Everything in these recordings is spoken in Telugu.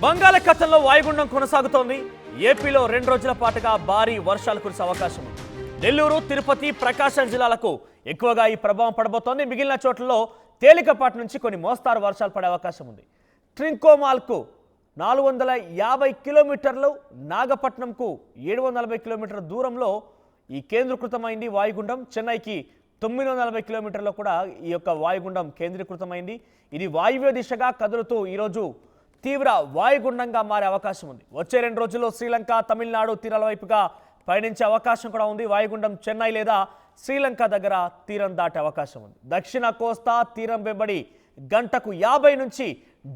బంగాళాఖాతంలో వాయుగుండం కొనసాగుతోంది. ఏపీలో 2 రోజుల పాటుగా భారీ వర్షాలు కురిసే అవకాశం ఉంది. నెల్లూరు, తిరుపతి, ప్రకాశం జిల్లాలకు ఎక్కువగా ఈ ప్రభావం పడబోతోంది. మిగిలిన చోట్లలో తేలికపాటి నుంచి కొన్ని మోస్తారు వర్షాలు పడే అవకాశం ఉంది. ట్రింకోమాల్కు 450 కిలోమీటర్లు, నాగపట్నంకు 740 కిలోమీటర్ల దూరంలో ఈ కేంద్రీకృతమైంది వాయుగుండం. చెన్నైకి 940 కిలోమీటర్లో కూడా ఈ యొక్క వాయుగుండం కేంద్రీకృతమైంది. ఇది వాయువ్య దిశగా కదులుతూ ఈరోజు తీవ్ర వాయుగుండంగా మారే అవకాశం ఉంది. వచ్చే 2 రోజుల్లో శ్రీలంక, తమిళనాడు తీరాల వైపుగా పయనించే అవకాశం కూడా ఉంది. వాయుగుండం చెన్నై లేదా శ్రీలంక దగ్గర తీరం దాటే అవకాశం ఉంది. దక్షిణ కోస్తా తీరం వెంబడి గంటకు 50 నుంచి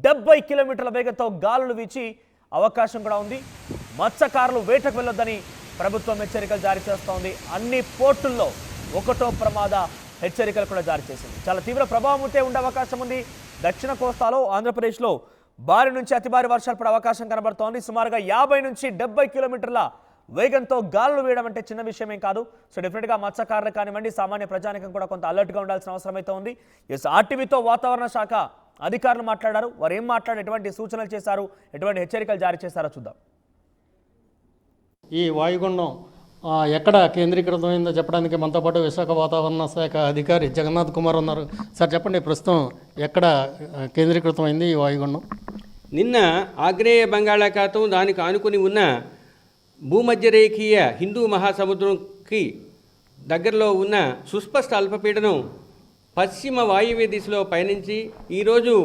70 కిలోమీటర్ల వేగంతో గాలులు వీచి అవకాశం కూడా ఉంది. మత్స్యకారులు వేటకు వెళ్ళొద్దని ప్రభుత్వం హెచ్చరికలు జారీ చేస్తోంది. అన్ని పోర్టుల్లో 1వ ప్రమాద హెచ్చరికలు కూడా జారీ చేసింది. చాలా తీవ్ర ప్రభావం ఉండే అవకాశం ఉంది. దక్షిణ కోస్తాలో, ఆంధ్రప్రదేశ్లో భారీ నుంచి అతి భారీ వర్షాలు పడే అవకాశం కనబడుతోంది. సుమారుగా 50 నుంచి 70 కిలోమీటర్ల వేగంతో గాలులు వేయడం అంటే చిన్న విషయమేం కాదు. సో డెఫినెట్గా మత్స్యకారులు కానివ్వండి, సామాన్య ప్రజానికం కూడా కొంత అలర్ట్గా ఉండాల్సిన అవసరం అయితే ఉంది. ఆర్టీవీతో వాతావరణ శాఖ అధికారులు మాట్లాడారు. వారు ఏం మాట్లాడి ఎటువంటి సూచనలు చేశారు, ఎటువంటి హెచ్చరికలు జారీ చేశారో చూద్దాం. ఈ వాయుగుండం ఎక్కడ కేంద్రీకృతమైందో చెప్పడానికి మనతో పాటు విశాఖ వాతావరణ శాఖ అధికారి జగన్నాథ్ కుమార్ ఉన్నారు. సార్ చెప్పండి, ప్రస్తుతం ఎక్కడ కేంద్రీకృతమైంది ఈ వాయుగుండం? నిన్న ఆగ్నేయ బంగాళాఖాతం, దానికి ఆనుకుని ఉన్న భూమధ్యరేఖీయ హిందూ మహాసముద్రంకి దగ్గరలో ఉన్న సుస్పష్ట అల్పపీడనం పశ్చిమ వాయువ్య దిశలో పయనించి ఈరోజు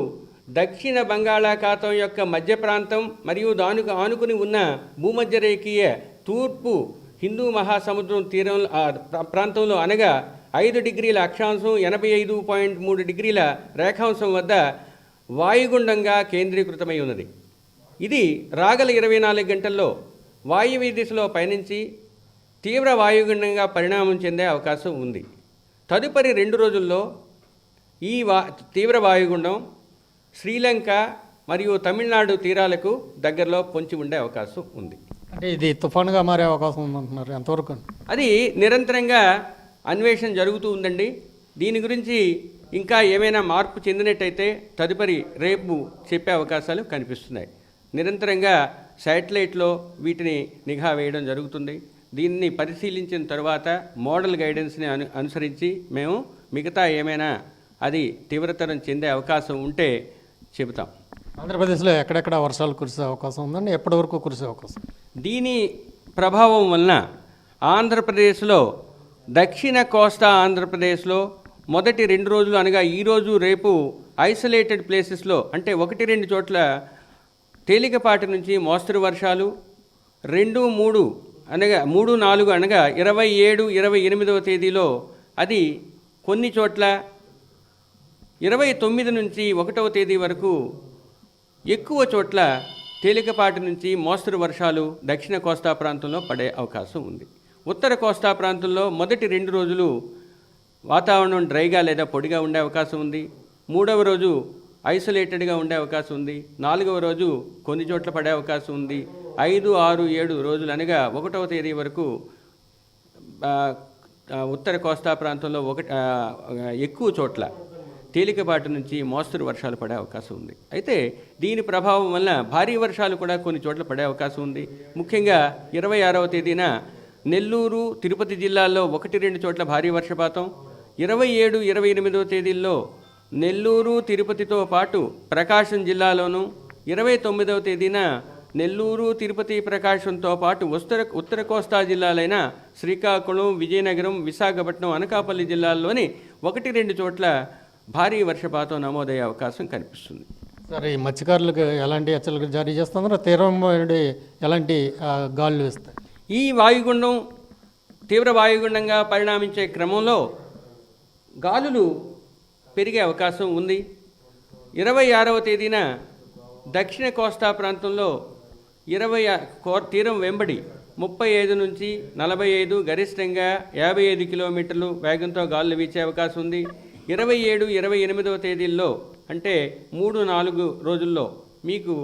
దక్షిణ బంగాళాఖాతం యొక్క మధ్య ప్రాంతం మరియు దానికి ఆనుకుని ఉన్న భూమధ్యరేఖీయ తూర్పు హిందూ మహాసముద్రం తీరం ప్రాంతంలో అనగా 5 డిగ్రీల అక్షాంశం 85.3 డిగ్రీల రేఖాంశం వద్ద వాయుగుండంగా కేంద్రీకృతమై ఉన్నది. ఇది రాగల 24 గంటల్లో వాయువ్య దిశలో పయనించి తీవ్ర వాయుగుండంగా పరిణామం చెందే అవకాశం ఉంది. తదుపరి 2 రోజుల్లో ఈ తీవ్ర వాయుగుండం శ్రీలంక మరియు తమిళనాడు తీరాలకు దగ్గరలో పొంచి ఉండే అవకాశం ఉంది. అంటే ఇది తుఫానుగా మారే అవకాశం ఉందంటున్నారు, ఎంతవరకు? అది నిరంతరంగా అన్వేషణ జరుగుతూ ఉందండి. దీని గురించి ఇంకా ఏమైనా మార్పు చెందినట్టయితే తదుపరి రేపు చెప్పే అవకాశాలు కనిపిస్తున్నాయి. నిరంతరంగా శాటిలైట్లో వీటిని నిఘా వేయడం జరుగుతుంది. దీన్ని పరిశీలించిన తర్వాత మోడల్ గైడెన్స్ని అనుసరించి మేము మిగతా ఏమైనా అది తీవ్రతరం చెందే అవకాశం ఉంటే చెబుతాం. ఆంధ్రప్రదేశ్లో ఎక్కడెక్కడ వర్షాలు కురిసే అవకాశం ఉందండి, ఎప్పటి వరకు కురిసే అవకాశం? దీని ప్రభావం వలన ఆంధ్రప్రదేశ్లో, దక్షిణ కోస్తా ఆంధ్రప్రదేశ్లో మొదటి 2 రోజులు అనగా ఈరోజు రేపు ఐసోలేటెడ్ ప్లేసెస్లో అంటే 1-2 చోట్ల తేలికపాటి నుంచి మోస్తరు వర్షాలు, 2-3 అనగా 3-4 అనగా 27, 28వ తేదీలో అది కొన్ని చోట్ల, 29 నుంచి 1వ తేదీ వరకు ఎక్కువ చోట్ల తేలికపాటి నుంచి మోస్తరు వర్షాలు దక్షిణ కోస్తా ప్రాంతంలో పడే అవకాశం ఉంది. ఉత్తర కోస్తా ప్రాంతంలో మొదటి 2 రోజులు వాతావరణం డ్రైగా లేదా పొడిగా ఉండే అవకాశం ఉంది. 3వ రోజు ఐసోలేటెడ్గా ఉండే అవకాశం ఉంది. 4వ రోజు కొన్ని చోట్ల పడే అవకాశం ఉంది. 5, 6, 7 రోజులు అనగా 1వ తేదీ వరకు ఉత్తర కోస్తా ప్రాంతంలో ఎక్కువ చోట్ల తేలికపాటి నుంచి మోస్తరు వర్షాలు పడే అవకాశం ఉంది. అయితే దీని ప్రభావం వల్ల భారీ వర్షాలు కూడా కొన్ని చోట్ల పడే అవకాశం ఉంది. ముఖ్యంగా 26వ తేదీన నెల్లూరు, తిరుపతి జిల్లాల్లో 1-2 చోట్ల భారీ వర్షపాతం, 27, 28వ తేదీల్లో నెల్లూరు, తిరుపతితో పాటు ప్రకాశం జిల్లాలోను, 29వ తేదీన నెల్లూరు, తిరుపతి, ప్రకాశంతో పాటు ఉత్తర కోస్తా జిల్లాలైన శ్రీకాకుళం, విజయనగరం, విశాఖపట్నం, అనకాపల్లి జిల్లాల్లోని 1-2 చోట్ల భారీ వర్షపాతం నమోదయ్యే అవకాశం కనిపిస్తుంది. సరే, ఈ మత్స్యకారులకు ఎలాంటి హెచ్చరికలు జారీ చేస్తున్నారు? తీరం ఎలాంటి గాలులు వేస్తాయి? ఈ వాయుగుండం తీవ్ర వాయుగుండంగా పరిణామించే క్రమంలో గాలులు పెరిగే అవకాశం ఉంది. 26వ తేదీన దక్షిణ కోస్తా ప్రాంతంలో తీరం వెంబడి 35 నుంచి 45, గరిష్టంగా 55 కిలోమీటర్లు వేగంతో గాలులు వీచే అవకాశం ఉంది. 27, 28వ తేదీల్లో అంటే 3-4 రోజుల్లో మీకు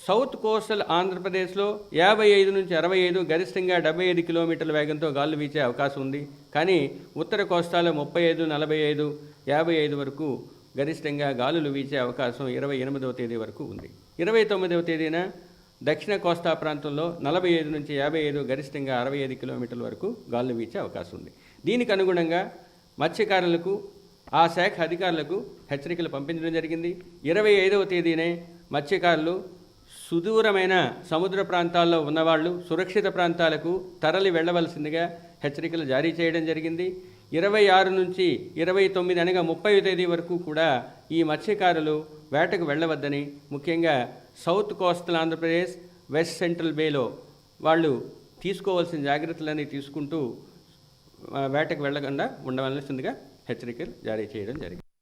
సౌత్ కోస్టల్ ఆంధ్రప్రదేశ్లో 55 నుంచి 65, గరిష్టంగా 75 కిలోమీటర్ల వేగంతో గాలులు వీచే అవకాశం ఉంది. కానీ ఉత్తర కోస్తాలో 35, 45, 55 వరకు గరిష్టంగా గాలులు వీచే అవకాశం 28వ తేదీ వరకు ఉంది. 29వ తేదీన దక్షిణ కోస్తా ప్రాంతంలో 45 నుంచి 55, గరిష్టంగా 65 కిలోమీటర్ల వరకు గాలులు వీచే అవకాశం ఉంది. దీనికి అనుగుణంగా మత్స్యకారులకు ఆ శాఖ అధికారులకు హెచ్చరికలు పంపించడం జరిగింది. 25వ తేదీనే మత్స్యకారులు సుదూరమైన సముద్ర ప్రాంతాల్లో ఉన్నవాళ్ళు సురక్షిత ప్రాంతాలకు తరలి వెళ్ళవలసిందిగా హెచ్చరికలు జారీ చేయడం జరిగింది. 26 నుంచి 29 అనగా 30వ తేదీ వరకు కూడా ఈ మత్స్యకారులు వేటకు వెళ్ళవద్దని, ముఖ్యంగా south coastal Andhra Pradesh, west central బేలో వాళ్ళు తీసుకోవాల్సిన జాగ్రత్తలన్నీ తీసుకుంటూ వేటకు వెళ్ళకుండా ఉండవలసిందిగా హెచ్చరికలు జారీ చేయడం జరిగింది.